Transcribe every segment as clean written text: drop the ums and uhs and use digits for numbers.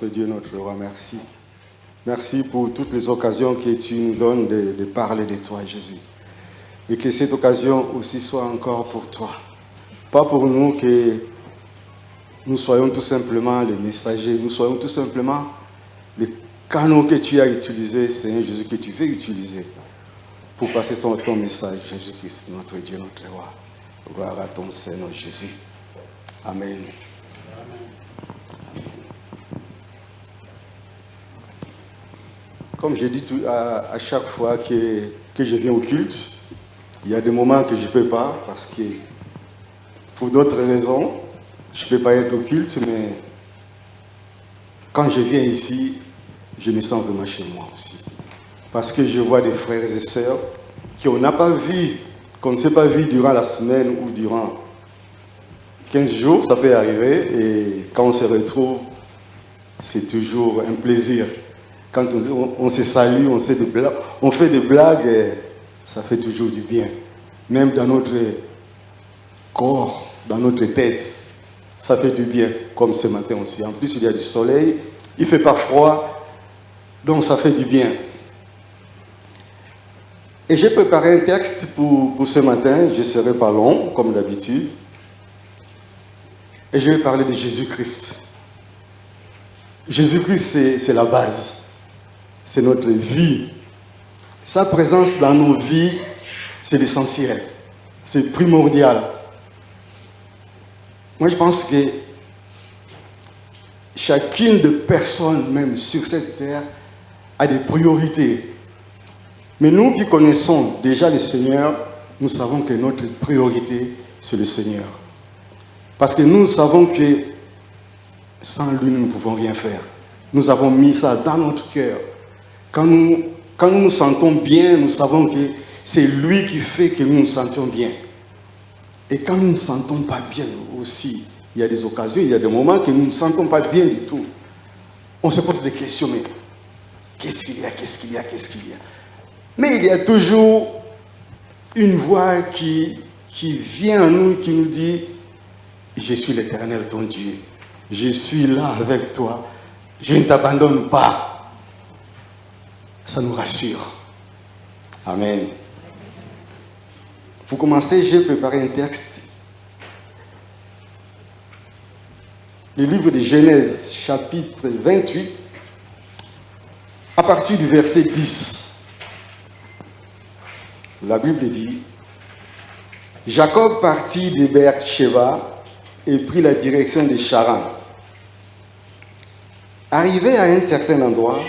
notre Dieu, notre roi, merci. Merci pour toutes les occasions que tu nous donnes de parler de toi, Jésus. Et que cette occasion aussi soit encore pour toi. Pas pour nous que nous soyons tout simplement les messagers, nous soyons tout simplement les canaux que tu as utilisés, Seigneur Jésus, que tu veux utiliser pour passer ton message, Jésus-Christ, notre Dieu, notre roi. Gloire à ton Seigneur Jésus. Amen. Comme je dis à chaque fois que je viens au culte, il y a des moments que je ne peux pas, parce que pour d'autres raisons, je ne peux pas être au culte, mais quand je viens ici, je me sens vraiment chez moi aussi. Parce que je vois des frères et sœurs qu'on n'a pas vu, qu'on ne s'est pas vu durant la semaine ou durant 15 jours, ça peut arriver, et quand on se retrouve, c'est toujours un plaisir. Quand on se salue, on fait des blagues, et ça fait toujours du bien. Même dans notre corps, dans notre tête, ça fait du bien, comme ce matin aussi. En plus, il y a du soleil, il ne fait pas froid, donc ça fait du bien. Et j'ai préparé un texte pour ce matin, je ne serai pas long, comme d'habitude. Et je vais parler de Jésus-Christ. Jésus-Christ, c'est la base. C'est notre vie. Sa présence dans nos vies, c'est l'essentiel. C'est primordial. Moi, je pense que chacune des personnes, même sur cette terre, a des priorités. Mais nous qui connaissons déjà le Seigneur, nous savons que notre priorité, c'est le Seigneur. Parce que nous savons que sans lui, nous ne pouvons rien faire. Nous avons mis ça dans notre cœur. Quand nous nous sentons bien, nous savons que c'est lui qui fait que nous nous sentions bien. Et quand nous ne nous sentons pas bien aussi, il y a des occasions, il y a des moments que nous ne nous sentons pas bien du tout. On se pose des questions, mais qu'est-ce qu'il y a, qu'est-ce qu'il y a, qu'est-ce qu'il y a? Mais il y a toujours une voix qui vient à nous, qui nous dit, je suis l'Éternel ton Dieu. Je suis là avec toi. Je ne t'abandonne pas. Ça nous rassure. Amen. Pour commencer, j'ai préparé un texte. Le livre de Genèse, chapitre 28, à partir du verset 10. La Bible dit, Jacob partit de Beer-Sheva et prit la direction de Charan. Arrivé à un certain endroit,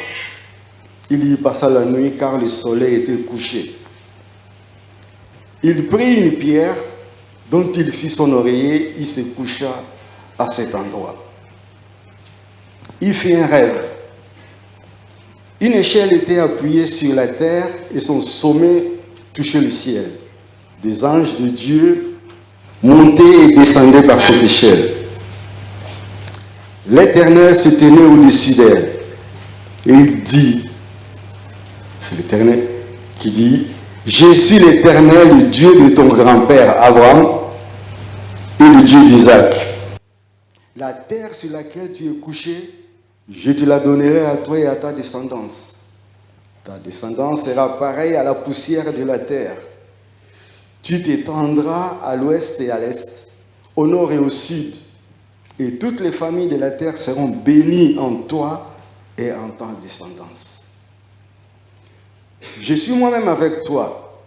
il y passa la nuit car le soleil était couché. Il prit une pierre dont il fit son oreiller, il se coucha à cet endroit. Il fit un rêve. Une échelle était appuyée sur la terre et son sommet touchait le ciel. Des anges de Dieu montaient et descendaient par cette échelle. L'Éternel se tenait au-dessus d'elle. Et il dit, c'est l'Éternel qui dit, je suis l'Éternel, le Dieu de ton grand-père Abraham et le Dieu d'Isaac. La terre sur laquelle tu es couché, je te la donnerai à toi et à ta descendance. Ta descendance sera pareille à la poussière de la terre. Tu t'étendras à l'ouest et à l'est, au nord et au sud, et toutes les familles de la terre seront bénies en toi et en ta descendance. Je suis moi-même avec toi.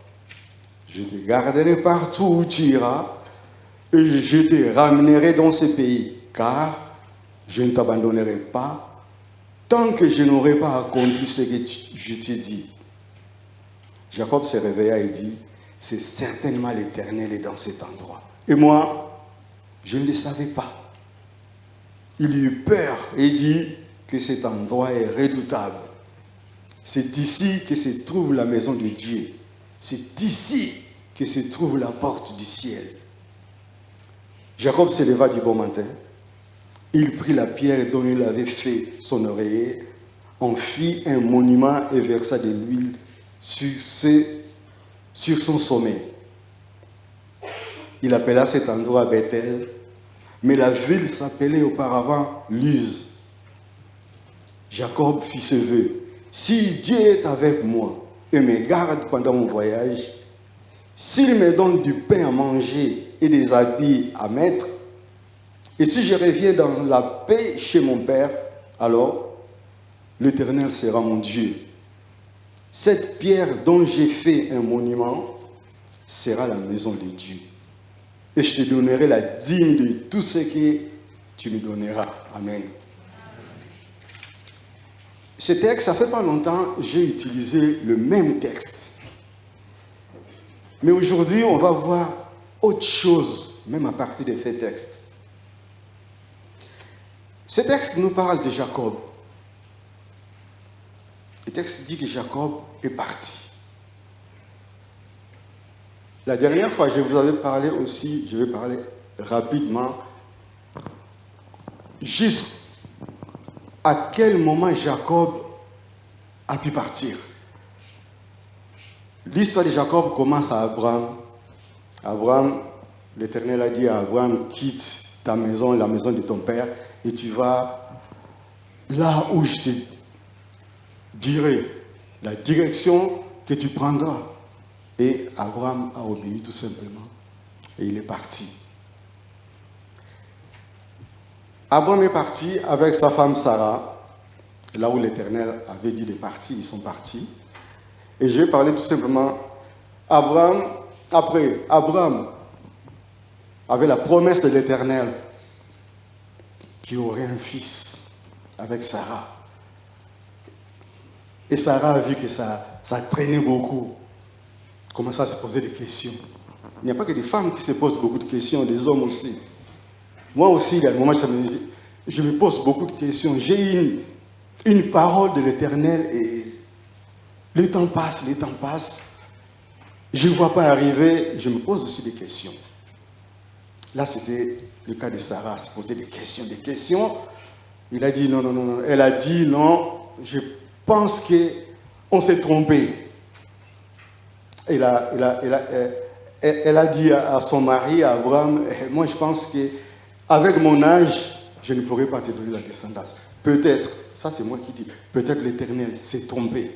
Je te garderai partout où tu iras, et je te ramènerai dans ce pays, car je ne t'abandonnerai pas tant que je n'aurai pas accompli ce que je t'ai dit. Jacob se réveilla et dit, c'est certainement l'Éternel est dans cet endroit. Et moi, je ne le savais pas. Il eut peur et dit que cet endroit est redoutable. C'est ici que se trouve la maison de Dieu. C'est ici que se trouve la porte du ciel. Jacob se leva du bon matin. Il prit la pierre dont il avait fait son oreiller, en fit un monument et versa de l'huile sur son sommet. Il appela cet endroit Bethel, mais la ville s'appelait auparavant Luz. Jacob fit ce vœu. Si Dieu est avec moi et me garde pendant mon voyage, s'il me donne du pain à manger et des habits à mettre, et si je reviens dans la paix chez mon Père, alors l'Éternel sera mon Dieu. Cette pierre dont j'ai fait un monument sera la maison de Dieu. Et je te donnerai la dîme de tout ce que tu me donneras. Amen. Ce texte, ça fait pas longtemps, j'ai utilisé le même texte. Mais aujourd'hui, on va voir autre chose, même à partir de ces textes. Ce texte nous parle de Jacob. Le texte dit que Jacob est parti. La dernière fois, je vous avais parlé aussi, je vais parler rapidement, juste à quel moment Jacob a pu partir. L'histoire de Jacob commence à Abraham. Abraham, l'Éternel a dit à Abraham, quitte ta maison, la maison de ton père, et tu vas là où je te dirai, la direction que tu prendras. Et Abraham a obéi tout simplement. Et il est parti. Abraham est parti avec sa femme Sarah, là où l'Éternel avait dit de partir, ils sont partis. Et je vais parler tout simplement, Abraham avait la promesse de l'Éternel qu'il aurait un fils avec Sarah. Et Sarah a vu que ça traînait beaucoup. Commence à se poser des questions. Il n'y a pas que des femmes qui se posent beaucoup de questions, des hommes aussi. Moi aussi, il y a des moments où je me pose beaucoup de questions. J'ai une parole de l'Éternel et le temps passe. Je ne vois pas arriver, je me pose aussi des questions. Là, c'était le cas de Sarah, se poser des questions. Il a dit non. Elle a dit non, je pense qu'on s'est trompé. Elle a dit à son mari, à Abraham, moi je pense qu'avec mon âge, je ne pourrai pas te donner la descendance. Peut-être, ça c'est moi qui dis, peut-être l'Éternel s'est trompé.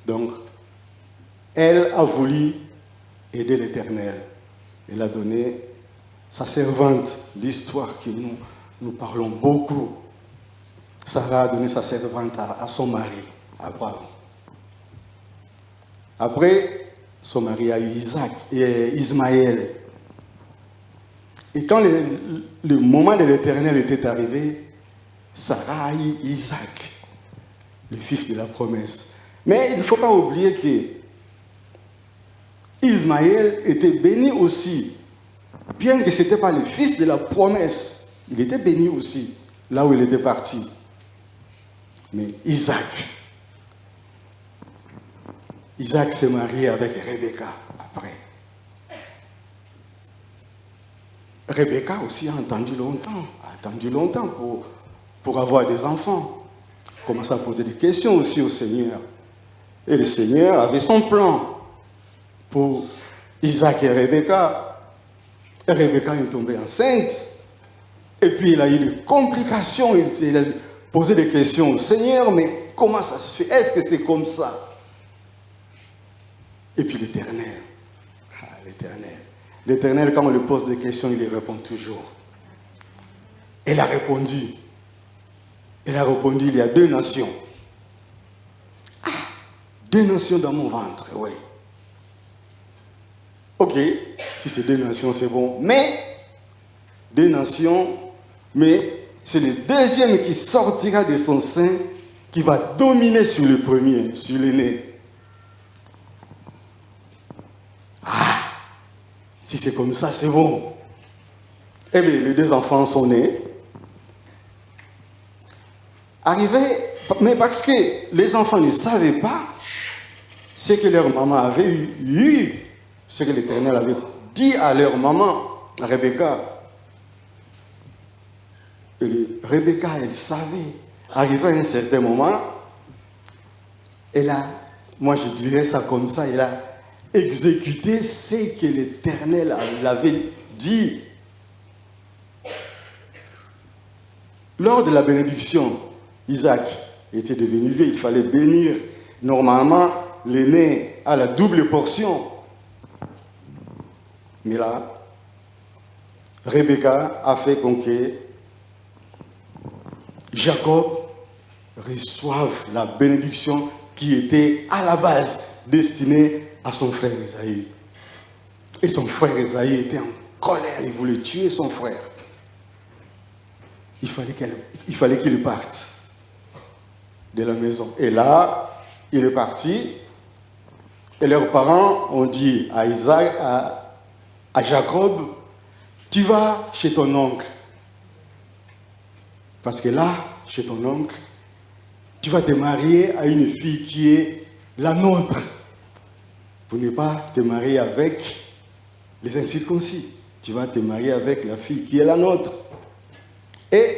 Donc, elle a voulu aider l'Éternel. Elle a donné sa servante, l'histoire que nous parlons beaucoup. Sarah a donné sa servante à son mari, Abraham. Après, son mari a eu Ismaël. Et quand le moment de l'Éternel était arrivé, Sarah a eu Isaac, le fils de la promesse. Mais il ne faut pas oublier que Ismaël était béni aussi. Bien que ce n'était pas le fils de la promesse, il était béni aussi, là où il était parti. Mais Isaac s'est marié avec Rebecca après. Rebecca aussi a attendu longtemps pour avoir des enfants. Commence à poser des questions aussi au Seigneur. Et le Seigneur avait son plan pour Isaac et Rebecca. Et Rebecca est tombée enceinte. Et puis il a eu des complications. Il a posé des questions au Seigneur, mais comment ça se fait? Est-ce que c'est comme ça? Et puis l'Éternel. L'Éternel, quand on lui pose des questions, il les répond toujours. Elle a répondu, il y a 2 nations. 2 nations dans mon ventre, oui. Ok, si c'est 2 nations, c'est bon. Mais, 2 nations, mais c'est le deuxième qui sortira de son sein qui va dominer sur le premier, sur l'aîné. Si c'est comme ça, c'est bon. Eh bien, les 2 enfants sont nés. Arrivés, mais parce que les enfants ne savaient pas ce que leur maman avait eu, ce que l'Éternel avait dit à leur maman, à Rebecca. Et Rebecca, elle savait. Arrivé à un certain moment, moi je dirais ça comme ça, elle a exécuté ce que l'Éternel l'avait dit. Lors de la bénédiction, Isaac était devenu vieux, il fallait bénir. Normalement, l'aîné a la double portion. Mais là, Rebecca a fait que Jacob reçoive la bénédiction qui était à la base destinée à son frère Esaïe. Et son frère Esaïe était en colère, il voulait tuer son frère. Il fallait qu'il parte de la maison. Et là, il est parti. Et leurs parents ont dit à Isaac, à Jacob, tu vas chez ton oncle. Parce que là, chez ton oncle, tu vas te marier à une fille qui est la nôtre. Vous n'allez pas te marier avec les incirconcis. Tu vas te marier avec la fille qui est la nôtre. Et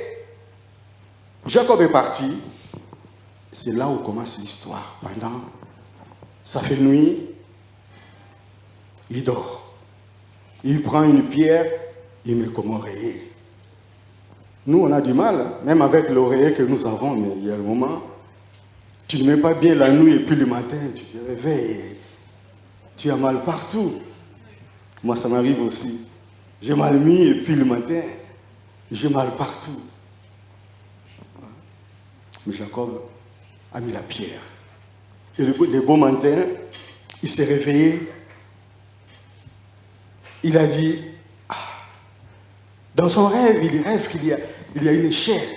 Jacob est parti. C'est là où commence l'histoire. Pendant, ça fait nuit, il dort. Il prend une pierre, il met comme oreiller. Nous, on a du mal, même avec l'oreiller que nous avons, mais il y a le moment, tu ne mets pas bien la nuit et puis le matin, tu te réveilles, tu as mal partout. Moi, ça m'arrive aussi. J'ai mal mis et puis le matin, j'ai mal partout. Mais Jacob a mis la pierre. Et le beau matin, il s'est réveillé. Il a dit, dans son rêve, il rêve qu'il y a une échelle,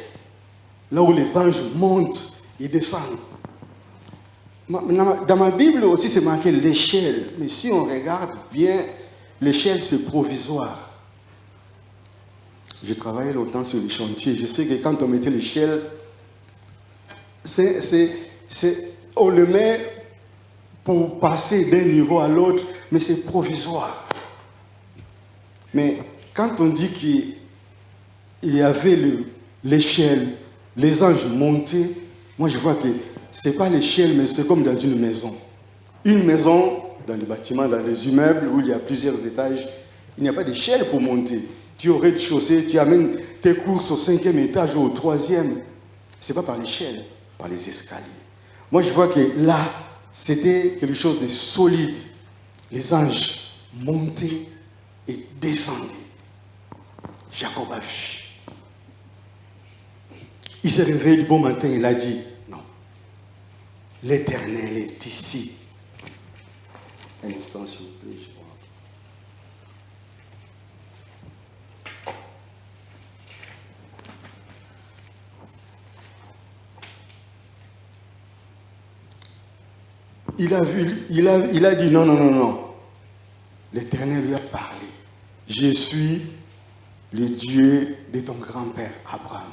là où les anges montent et descendent. Dans ma Bible aussi, c'est marqué l'échelle. Mais si on regarde bien, l'échelle, c'est provisoire. J'ai travaillé longtemps sur les chantiers. Je sais que quand on mettait l'échelle, on le met pour passer d'un niveau à l'autre, mais c'est provisoire. Mais quand on dit qu'il y avait l'échelle, les anges montaient, moi je vois que ce n'est pas l'échelle, mais c'est comme dans une maison. Une maison, dans les bâtiments, dans les immeubles où il y a plusieurs étages, il n'y a pas d'échelle pour monter. Tu es au rez-de-chaussée, tu amènes tes courses au 5e étage ou au 3e. Ce n'est pas par l'échelle, par les escaliers. Moi je vois que là, c'était quelque chose de solide. Les anges montaient et descendaient. Jacob a vu. Il s'est réveillé le bon matin, il a dit, non, l'Éternel est ici. Un instant, s'il vous plaît, je vois. Il a vu, il a dit non, non, non, non. L'Éternel lui a parlé. Je suis le Dieu de ton grand-père Abraham,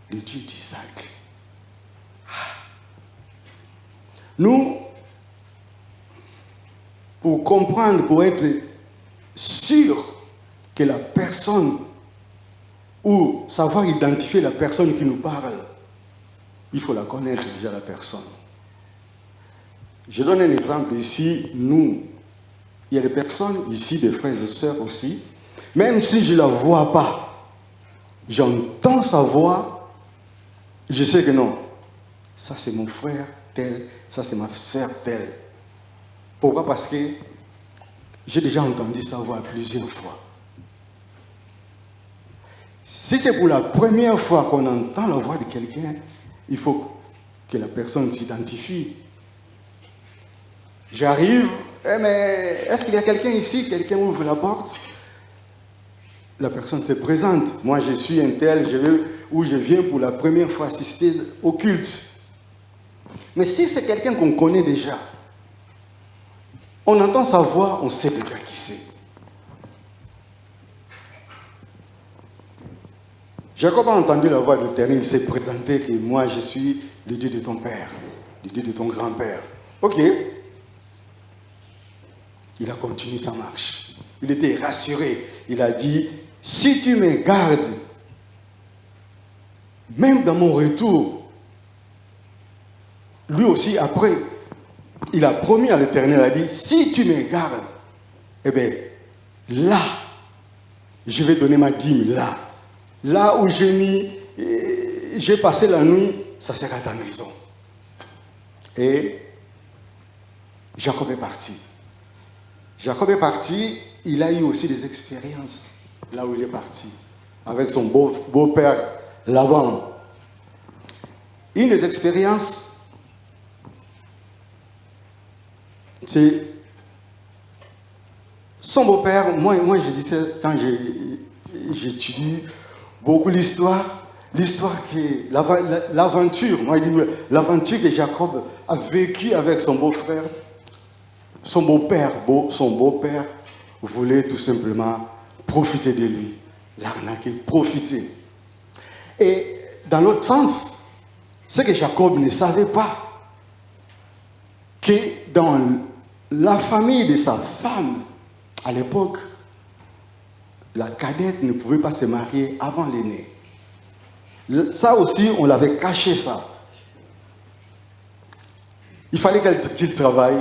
le Dieu d'Isaac. Nous, pour comprendre, pour être sûr que la personne, ou savoir identifier la personne qui nous parle, il faut la connaître déjà, la personne. Je donne un exemple ici, nous, il y a des personnes ici, des frères et sœurs aussi, même si je ne la vois pas, j'entends sa voix, je sais que non, ça c'est mon frère tel, ça c'est ma sœur telle. Pourquoi? Parce que j'ai déjà entendu sa voix plusieurs fois. Si c'est pour la première fois qu'on entend la voix de quelqu'un, il faut que la personne s'identifie. J'arrive, mais est-ce qu'il y a quelqu'un ici? Quelqu'un ouvre la porte. La personne se présente. Moi, je suis un tel, je viens pour la première fois assister au culte. Mais si c'est quelqu'un qu'on connaît déjà, on entend sa voix, on sait déjà qui c'est. Jacob a entendu la voix de l'Éternel, il s'est présenté que moi, je suis le Dieu de ton père, le Dieu de ton grand-père. Ok. Il a continué sa marche. Il était rassuré. Il a dit, si tu me gardes, même dans mon retour, lui aussi après, il a promis à l'Éternel, il a dit, si tu me gardes, eh bien, là, je vais donner ma dîme, là où j'ai passé la nuit, ça sera ta maison. Et Jacob est parti. Jacob est parti, il a eu aussi des expériences là où il est parti, avec son beau-père Laban. Une des expériences, c'est son beau-père. Moi je disais, quand j'étudie beaucoup l'histoire que l'aventure, moi je dis l'aventure que Jacob a vécue avec son beau-frère, son beau-père voulait tout simplement profiter de lui, l'arnaquer, profiter. Et dans l'autre sens, c'est que Jacob ne savait pas que dans la famille de sa femme, à l'époque, la cadette ne pouvait pas se marier avant l'aîné. Ça aussi, on l'avait caché ça. Il fallait qu'il travaille.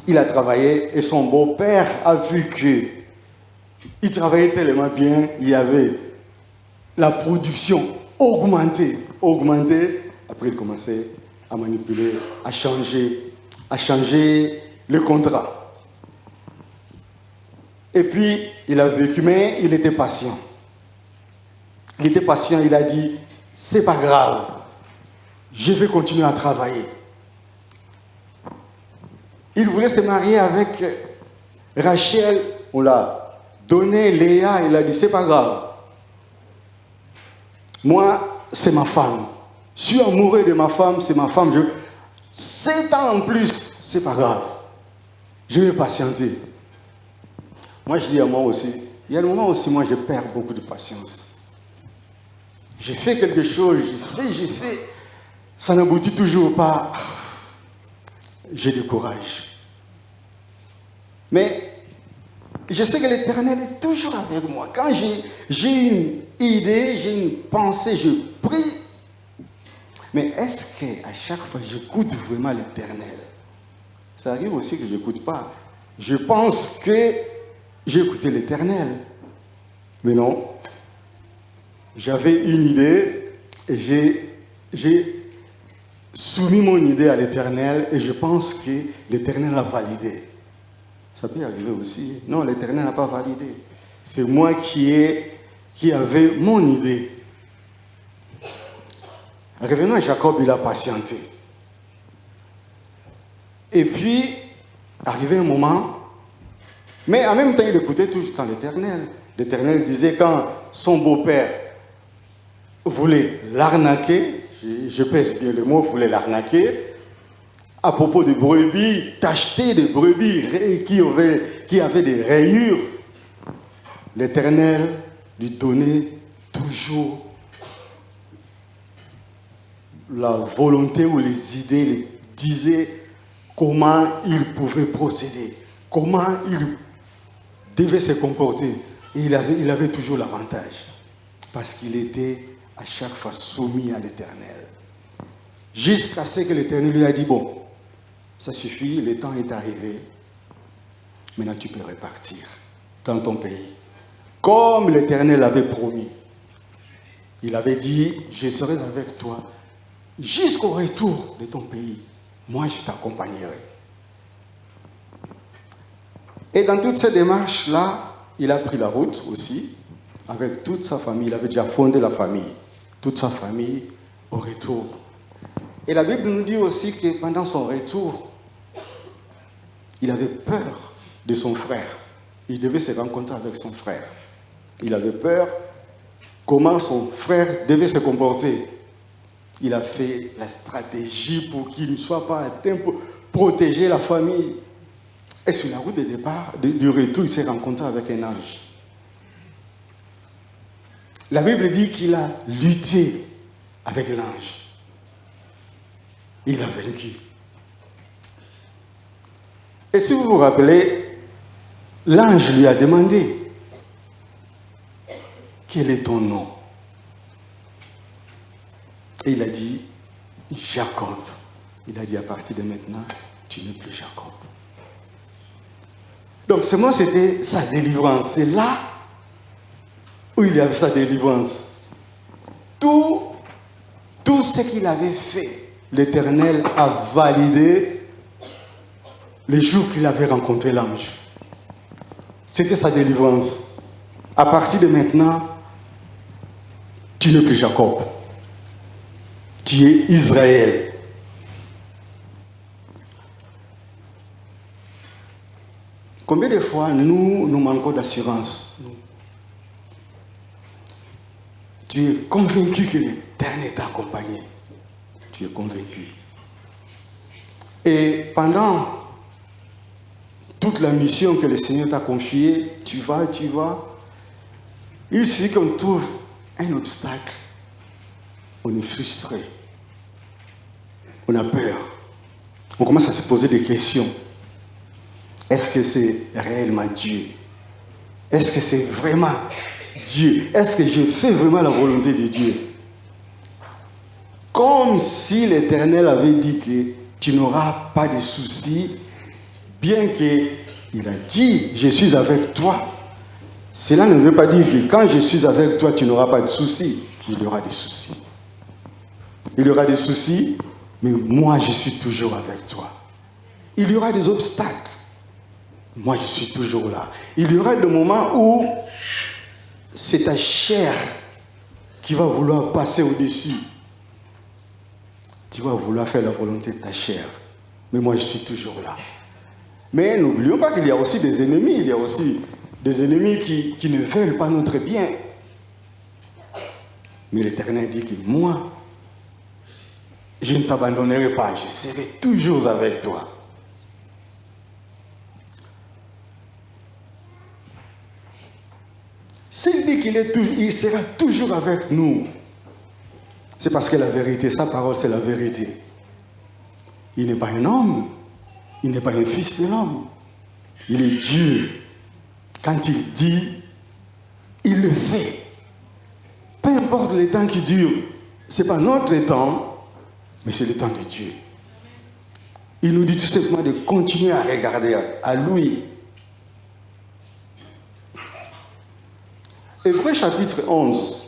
Il a travaillé et son beau-père a vu qu'il travaillait tellement bien, il y avait la production augmentée. Après, il commençait à manipuler, à changer le contrat. Et puis, il a vécu, mais il était patient. Il a dit, c'est pas grave, je vais continuer à travailler. Il voulait se marier avec Rachel, on l'a donné, Léa, il a dit, c'est pas grave. Moi, c'est ma femme. Je suis amoureux de ma femme, c'est ma femme. 7 ans en plus, c'est pas grave. Je vais patienter. Moi, je dis à moi aussi, il y a un moment aussi, moi, je perds beaucoup de patience. J'ai fait quelque chose, j'ai fait, ça n'aboutit toujours pas. J'ai du courage. Mais je sais que l'Éternel est toujours avec moi. Quand j'ai une idée, j'ai une pensée, je prie. Mais est-ce qu'à chaque fois, j'écoute vraiment l'Éternel? Ça arrive aussi que je n'écoute pas. Je pense que j'ai écouté l'Éternel. Mais non. J'avais une idée et j'ai soumis mon idée à l'Éternel et je pense que l'Éternel a validé. Ça peut arriver aussi. Non, l'Éternel n'a pas validé. C'est moi qui avais mon idée. Revenons à Jacob, il a patienté. Et puis, arrivé un moment, mais en même temps, il écoutait toujours dans l'Éternel. L'Éternel disait quand son beau-père voulait l'arnaquer, je pèse bien le mot, voulait l'arnaquer, à propos de brebis, d'acheter des brebis qui avaient des rayures, l'Éternel lui donnait toujours la volonté ou les idées, lui disait comment il pouvait procéder, comment il devait se comporter. Et il avait toujours l'avantage, parce qu'il était à chaque fois soumis à l'Éternel. Jusqu'à ce que l'Éternel lui a dit, bon, ça suffit, le temps est arrivé, maintenant tu peux repartir dans ton pays. Comme l'Éternel l'avait promis. Il avait dit, je serai avec toi jusqu'au retour de ton pays. Moi, je t'accompagnerai. Et dans toute cette démarche-là, il a pris la route aussi, avec toute sa famille. Il avait déjà fondé la famille. Toute sa famille au retour. Et la Bible nous dit aussi que pendant son retour, il avait peur de son frère. Il devait se rencontrer avec son frère. Il avait peur comment son frère devait se comporter. Il a fait la stratégie pour qu'il ne soit pas atteint, pour protéger la famille. Et sur la route de départ, du retour, il s'est rencontré avec un ange. La Bible dit qu'il a lutté avec l'ange. Il a vaincu. Et si vous vous rappelez, l'ange lui a demandé, quel est ton nom? Et il a dit, Jacob. Il a dit, à partir de maintenant, tu n'es plus Jacob. Donc, c'était sa délivrance. C'est là où il y avait sa délivrance. Tout tout ce qu'il avait fait, l'Éternel a validé les jours qu'il avait rencontré l'ange. C'était sa délivrance. À partir de maintenant, tu n'es plus Jacob. Tu es Israël. Combien de fois nous manquons d'assurance? Tu es convaincu que l'Éternel t'a accompagné. Tu es convaincu. Et pendant toute la mission que le Seigneur t'a confiée, tu vas. Il suffit qu'on trouve un obstacle. On est frustré. On a peur. On commence à se poser des questions. Est-ce que c'est réellement Dieu? Est-ce que c'est vraiment Dieu? Est-ce que je fais vraiment la volonté de Dieu? Comme si l'Éternel avait dit que tu n'auras pas de soucis, bien qu'il a dit, je suis avec toi. Cela ne veut pas dire que quand je suis avec toi, tu n'auras pas de soucis. Il y aura des soucis. Il y aura des soucis, mais moi, je suis toujours avec toi. Il y aura des obstacles. Moi, je suis toujours là. Il y aura des moments où c'est ta chair qui va vouloir passer au-dessus. Tu vas vouloir faire la volonté de ta chair. Mais moi, je suis toujours là. Mais n'oublions pas qu'il y a aussi des ennemis. Il y a aussi des ennemis qui ne veulent pas notre bien. Mais l'Éternel dit que moi, je ne t'abandonnerai pas. Je serai toujours avec toi. S'il dit qu'il sera toujours avec nous, c'est parce que la vérité, sa parole, c'est la vérité. Il n'est pas un homme, il n'est pas un fils de l'homme. Il est Dieu. Quand il dit, il le fait. Peu importe le temps qui dure, ce n'est pas notre temps, mais c'est le temps de Dieu. Il nous dit tout simplement de continuer à regarder à lui. Hébreux chapitre 11,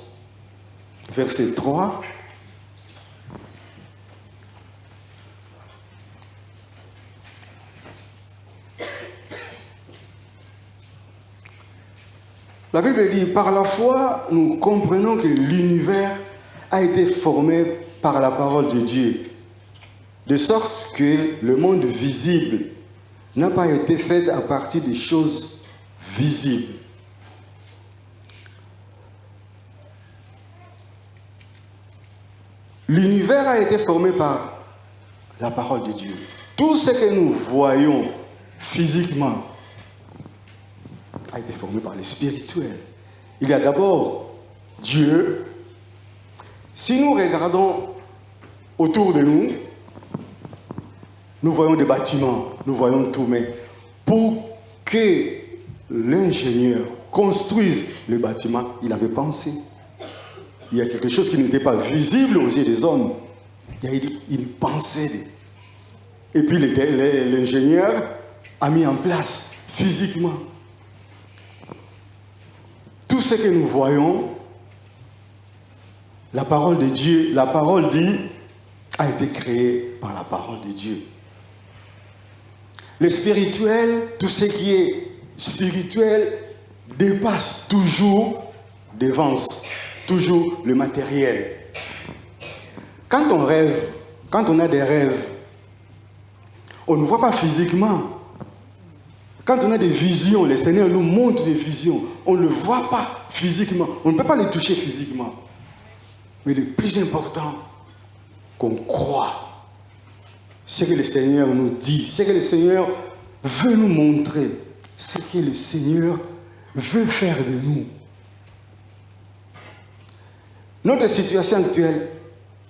verset 3. La Bible dit, par la foi, nous comprenons que l'univers a été formé par la parole de Dieu, de sorte que le monde visible n'a pas été fait à partir des choses visibles. L'univers a été formé par la parole de Dieu. Tout ce que nous voyons physiquement a été formé par le spirituel. Il y a d'abord Dieu. Si nous regardons autour de nous, nous voyons des bâtiments, nous voyons tout, mais pour que l'ingénieur construise le bâtiment, il avait pensé. Il y a quelque chose qui n'était pas visible aux yeux des hommes. Il y a une pensée. Et puis l'ingénieur a mis en place physiquement. Tout ce que nous voyons, la parole de Dieu, la parole dit, a été créée par la parole de Dieu. Le spirituel, tout ce qui est spirituel, dépasse toujours, devance toujours le matériel. Quand on rêve, quand on a des rêves, on ne voit pas physiquement. Quand on a des visions, le Seigneur nous montre des visions, on ne le voit pas physiquement, on ne peut pas les toucher physiquement. Mais le plus important, qu'on croit, ce que le Seigneur nous dit, ce que le Seigneur veut nous montrer, ce que le Seigneur veut faire de nous. Notre situation actuelle,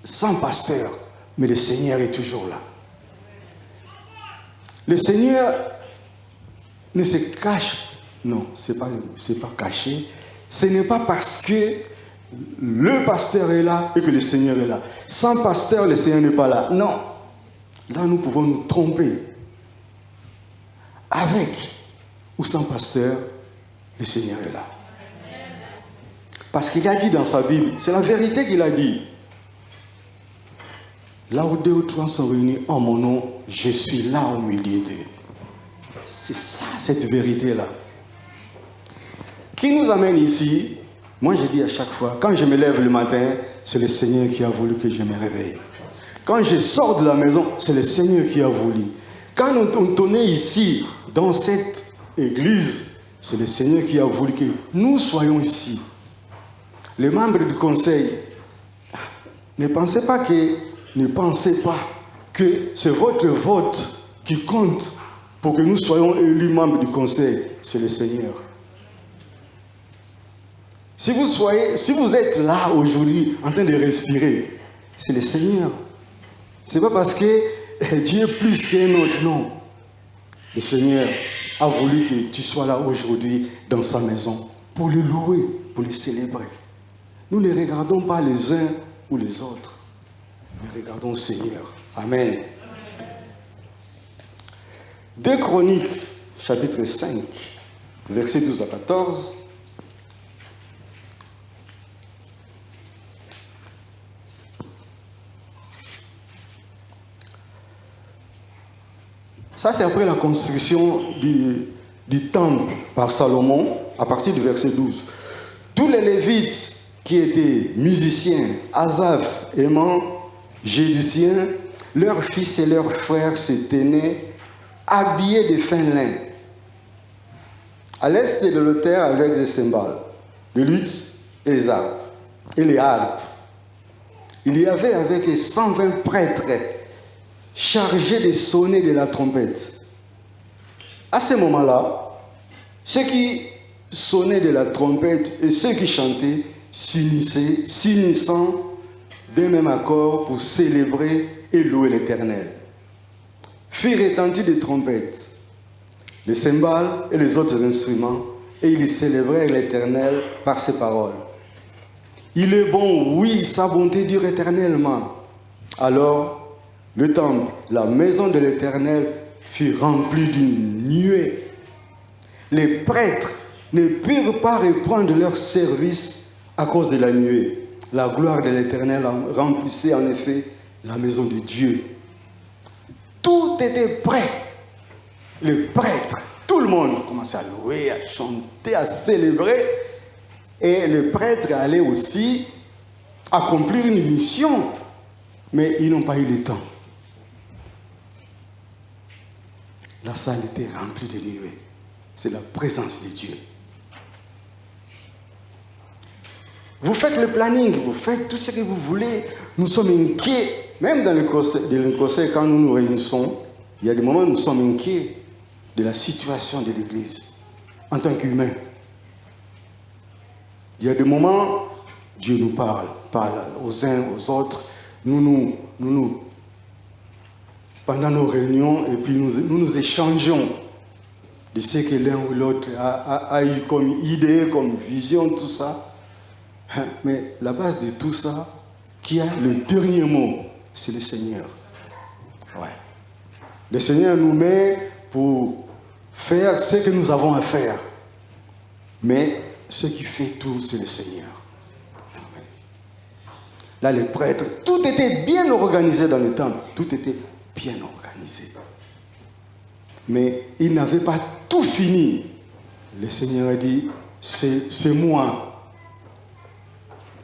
sans pasteur, mais le Seigneur est toujours là. Le Seigneur ne se cache, non, c'est pas caché. Ce n'est pas parce que le pasteur est là et que le Seigneur est là. Sans pasteur, le Seigneur n'est pas là. Non. Là, nous pouvons nous tromper. Avec ou sans pasteur, le Seigneur est là. Parce qu'il a dit dans sa Bible, c'est la vérité qu'il a dit. Là où 2 ou 3 sont réunis en mon nom, je suis là au milieu d'eux. C'est ça, cette vérité-là. Qui nous amène ici? Moi, je dis à chaque fois, quand je me lève le matin, c'est le Seigneur qui a voulu que je me réveille. Quand je sors de la maison, c'est le Seigneur qui a voulu. Quand on est ici, dans cette église, c'est le Seigneur qui a voulu que nous soyons ici. Les membres du conseil, ne pensez pas que c'est votre vote qui compte pour que nous soyons élus membres du conseil. C'est le Seigneur. Si vous êtes là aujourd'hui en train de respirer, c'est le Seigneur. Ce n'est pas parce que Dieu est plus qu'un autre, non. Le Seigneur a voulu que tu sois là aujourd'hui dans sa maison pour le louer, pour le célébrer. Nous ne regardons pas les uns ou les autres. Nous regardons le Seigneur. Amen. 2 Chroniques, chapitre 5, versets 12 à 14. Ça, c'est après la construction du temple par Salomon, à partir du verset 12. Tous les Lévites qui étaient musiciens, Asaph, Héman, Jédusiens, leurs fils et leurs frères se tenaient habillés de fin lin. À l'est de l'autel, avec des cymbales, les luttes et les harpes. Il y avait avec les 120 prêtres chargés de sonner de la trompette. À ce moment-là, ceux qui sonnaient de la trompette et ceux qui chantaient s'unissant d'un même accord pour célébrer et louer l'Éternel. Firent retentir des trompettes, les cymbales et les autres instruments, et ils célébrèrent l'Éternel par ses paroles. Il est bon, oui, sa bonté dure éternellement. Alors, le temple, la maison de l'Éternel, fut remplie d'une nuée. Les prêtres ne purent pas reprendre leur service à cause de la nuée. La gloire de l'Éternel remplissait en effet la maison de Dieu. Tout était prêt. Les prêtres, tout le monde commençait à louer, à chanter, à célébrer. Et les prêtres allaient aussi accomplir une mission. Mais ils n'ont pas eu le temps. La salle était remplie de nuées. C'est la présence de Dieu. Vous faites le planning, vous faites tout ce que vous voulez. Nous sommes inquiets. Même dans le conseil, quand nous nous réunissons, il y a des moments où nous sommes inquiets de la situation de l'Église en tant qu'humains. Il y a des moments, Dieu nous parle aux uns, aux autres. Pendant nos réunions, et puis nous échangeons de ce que l'un ou l'autre a eu comme idée, comme vision, tout ça. Mais la base de tout ça, qui a le dernier mot, c'est le Seigneur. Ouais. Le Seigneur nous met pour faire ce que nous avons à faire. Mais ce qui fait tout, c'est le Seigneur. Amen. Là, les prêtres, tout était bien organisé dans le temple. Tout était bien organisé. Mais ils n'avaient pas tout fini. Le Seigneur a dit, c'est moi.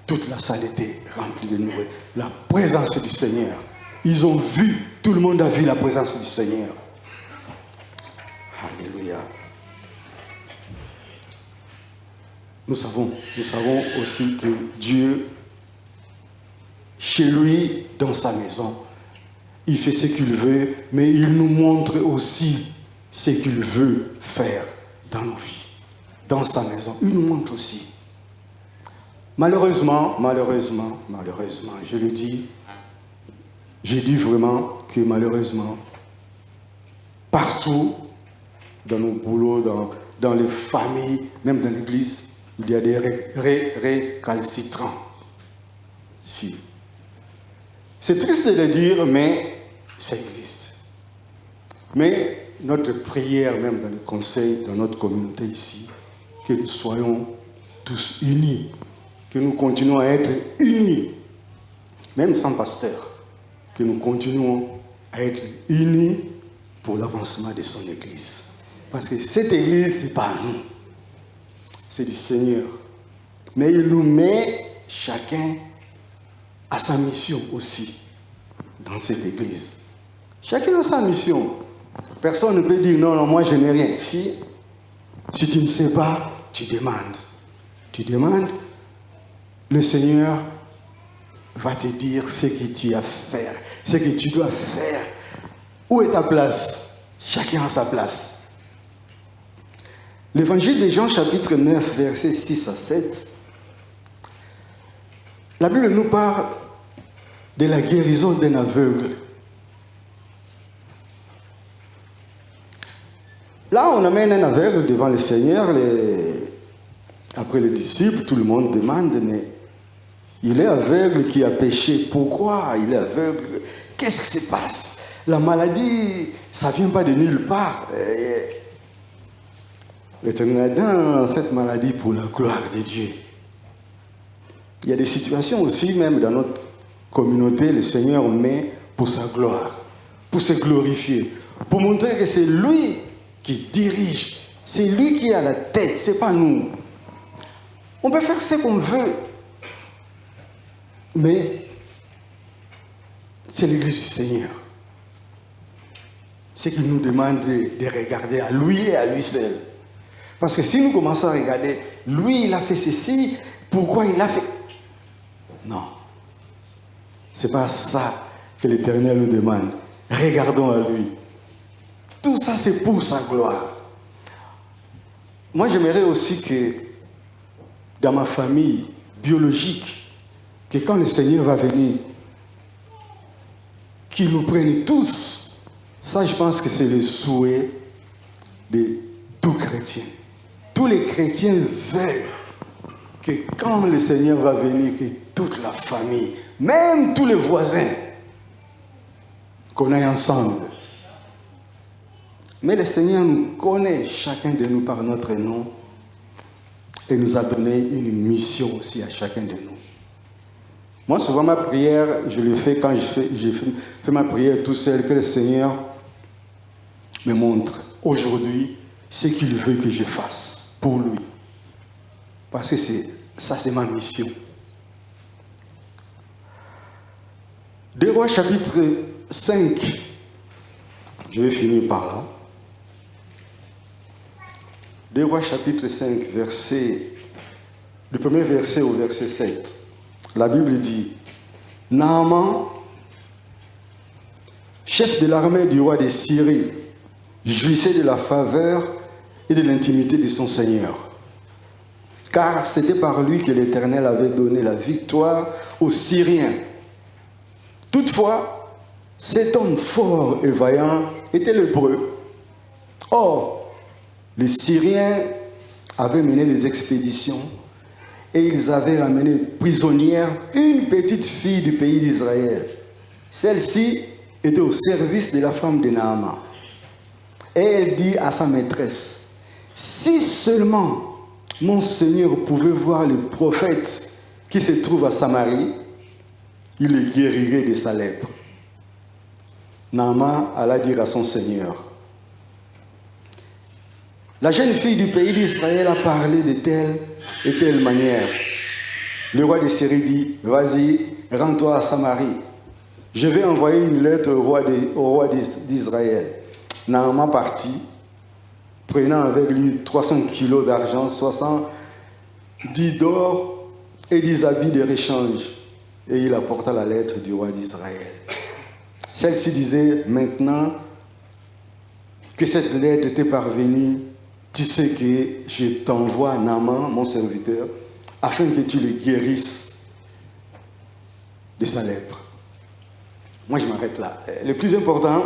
Toute la salle était remplie de nouveau. La présence du Seigneur. Ils ont vu, tout le monde a vu la présence du Seigneur. Alléluia. Nous savons aussi que Dieu, chez lui, dans sa maison, il fait ce qu'il veut, mais il nous montre aussi ce qu'il veut faire dans nos vies, dans sa maison. Il nous montre aussi. Malheureusement, je le dis, je dis vraiment que malheureusement, partout, dans nos boulots, dans les familles, même dans l'église, il y a des récalcitrants. Si. C'est triste de le dire, mais ça existe. Mais notre prière, même dans le conseil, dans notre communauté ici, que nous soyons tous unis, que nous continuons à être unis, même sans pasteur, que nous continuons à être unis pour l'avancement de son Église. Parce que cette Église, ce n'est pas à nous, c'est du Seigneur. Mais il nous met chacun à sa mission aussi dans cette Église. Chacun a sa mission. Personne ne peut dire non, non, moi je n'ai rien. Si tu ne sais pas, tu demandes. Tu demandes, le Seigneur va te dire ce que tu as à faire, ce que tu dois faire. Où est ta place? Chacun a sa place. L'évangile de Jean, chapitre 9, versets 6 à 7, la Bible nous parle de la guérison d'un aveugle. Là, on amène un aveugle devant le Seigneur. Après les disciples, tout le monde demande, mais il est aveugle qui a péché. Pourquoi il est aveugle? Qu'est-ce qui se passe? La maladie, ça ne vient pas de nulle part. L'Éternel dans cette maladie pour la gloire de Dieu. Il y a des situations aussi, même dans notre communauté, le Seigneur met pour sa gloire, pour se glorifier, pour montrer que c'est lui qui dirige, c'est lui qui est à la tête, ce n'est pas nous. On peut faire ce qu'on veut, mais c'est l'Église du Seigneur. C'est qu'il nous demande de regarder à lui et à lui seul. Parce que si nous commençons à regarder, lui il a fait ceci, pourquoi il a fait... Non. Ce n'est pas ça que l'Éternel nous demande. Regardons à lui. Tout ça c'est pour sa gloire. Moi j'aimerais aussi que dans ma famille biologique, que quand le Seigneur va venir, qu'il nous prenne tous. Ça je pense que c'est le souhait de tout chrétien. Tous les chrétiens veulent que quand le Seigneur va venir, que toute la famille, même tous les voisins, qu'on aille ensemble. Mais le Seigneur nous connaît, chacun de nous par notre nom, et nous a donné une mission aussi à chacun de nous. Moi, souvent, ma prière, je le fais quand je fais ma prière tout seul, que le Seigneur me montre aujourd'hui ce qu'il veut que je fasse pour lui. Parce que ça, c'est ma mission. 2 Rois chapitre 5. Je vais finir par là. 2 Rois chapitre 5, du premier verset au verset 7. La Bible dit, Naaman, chef de l'armée du roi de Syrie, jouissait de la faveur et de l'intimité de son Seigneur. Car c'était par lui que l'Éternel avait donné la victoire aux Syriens. Toutefois, cet homme fort et vaillant était lépreux. Or, les Syriens avaient mené des expéditions et ils avaient ramené prisonnière une petite fille du pays d'Israël. Celle-ci était au service de la femme de Naaman. Et elle dit à sa maîtresse, « Si seulement mon Seigneur pouvait voir le prophète qui se trouve à Samarie, il le guérirait de sa lèpre. » Naaman alla dire à son Seigneur, « La jeune fille du pays d'Israël a parlé de telle et telle manière. » Le roi de Syrie dit, « Vas-y, rends-toi à Samarie. Je vais envoyer une lettre au roi d'Israël. » Naaman partit, prenant avec lui 300 kilos d'argent, 70 d'or et 10 habits de réchange. Et il apporta la lettre du roi d'Israël. Celle-ci disait, maintenant que cette lettre était parvenue, tu sais que je t'envoie Naaman, mon serviteur, afin que tu le guérisses de sa lèpre. Moi, je m'arrête là. Le plus important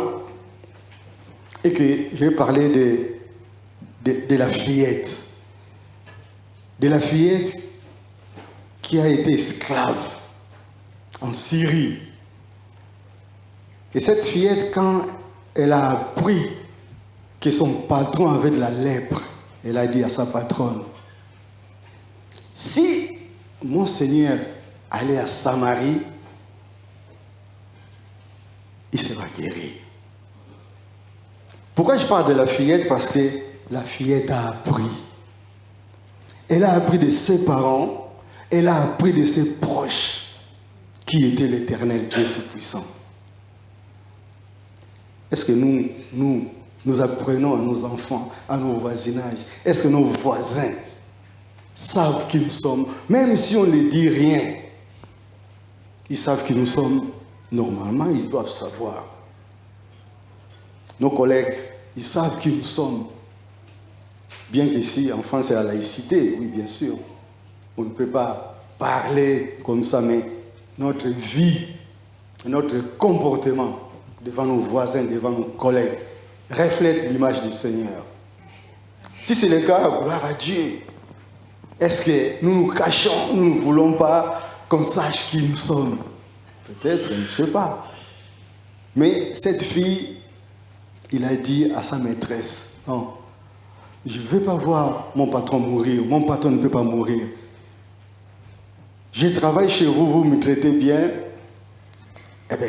est que je vais parler de la fillette. De la fillette qui a été esclave en Syrie. Et cette fillette, quand elle a appris que son patron avait de la lèpre, elle a dit à sa patronne, « Si mon Seigneur allait à Samarie, il sera guéri. Pourquoi je parle de la fillette? Parce que la fillette a appris. Elle a appris de ses parents, elle a appris de ses proches qui était l'Éternel Dieu Tout-Puissant. Est-ce que nous apprenons à nos enfants, à nos voisinages? Est-ce que nos voisins savent qui nous sommes? Même si on ne les dit rien, ils savent qui nous sommes. Normalement, ils doivent savoir. Nos collègues, ils savent qui nous sommes. Bien qu'ici, en France, c'est la laïcité, oui, bien sûr. On ne peut pas parler comme ça, mais notre vie, notre comportement devant nos voisins, devant nos collègues, reflète l'image du Seigneur. Si c'est le cas, gloire à Dieu. Est-ce que nous nous cachons, nous ne voulons pas qu'on sache qui nous sommes? Peut-être, je ne sais pas. Mais cette fille, il a dit à sa maîtresse, non, je ne veux pas voir mon patron mourir, mon patron ne peut pas mourir. Je travaille chez vous, vous me traitez bien. Eh bien,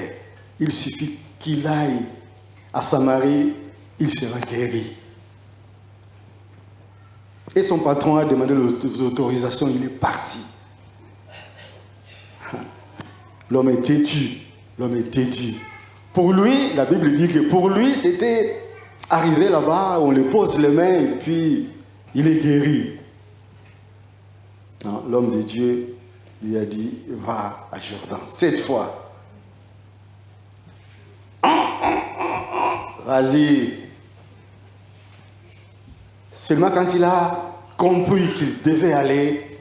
il suffit qu'il aille à Samarie, il sera guéri. Et son patron a demandé l'autorisation, il est parti. L'homme est têtu, l'homme est têtu. Pour lui, la Bible dit que pour lui, c'était arriver là-bas, on lui pose les mains et puis il est guéri. L'homme de Dieu lui a dit, va à Jourdain, 7 fois. Vas-y. Seulement quand il a compris qu'il devait aller,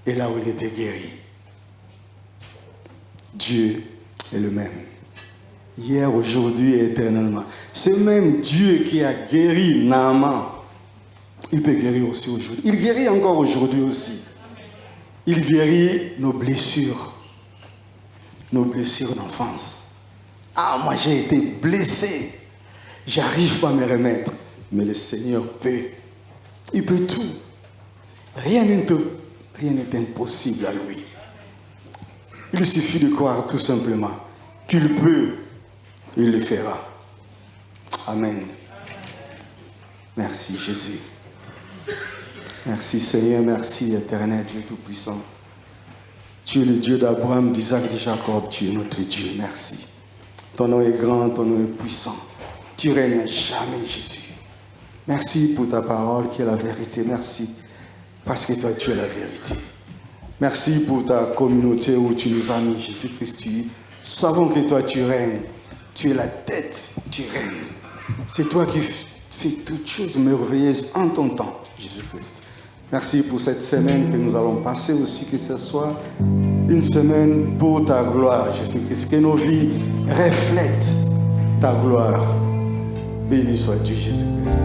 et là où il était guéri. Dieu est le même. Hier, aujourd'hui et éternellement. C'est même Dieu qui a guéri Naaman. Il peut guérir aussi aujourd'hui. Il guérit encore aujourd'hui aussi. Il guérit nos blessures d'enfance. Ah, moi j'ai été blessé. J'arrive pas à me remettre. Mais le Seigneur peut. Il peut tout. Rien n'est impossible à lui. Il suffit de croire tout simplement qu'il peut, il le fera. Amen. Merci Jésus. Merci Seigneur, merci éternel Dieu Tout-Puissant. Tu es le Dieu d'Abraham, d'Isaac, de Jacob, tu es notre Dieu, merci. Ton nom est grand, ton nom est puissant. Tu règnes à jamais Jésus. Merci pour ta parole qui est la vérité, merci parce que toi tu es la vérité. Merci pour ta communauté où tu nous as mis, Jésus-Christ. Nous savons que toi tu règnes, tu es la tête, tu règnes. C'est toi qui fais toutes choses merveilleuses en ton temps, Jésus-Christ. Merci pour cette semaine que nous allons passer aussi, que ce soit une semaine pour ta gloire, Jésus-Christ. Que nos vies reflètent ta gloire. Béni sois-tu, Jésus-Christ.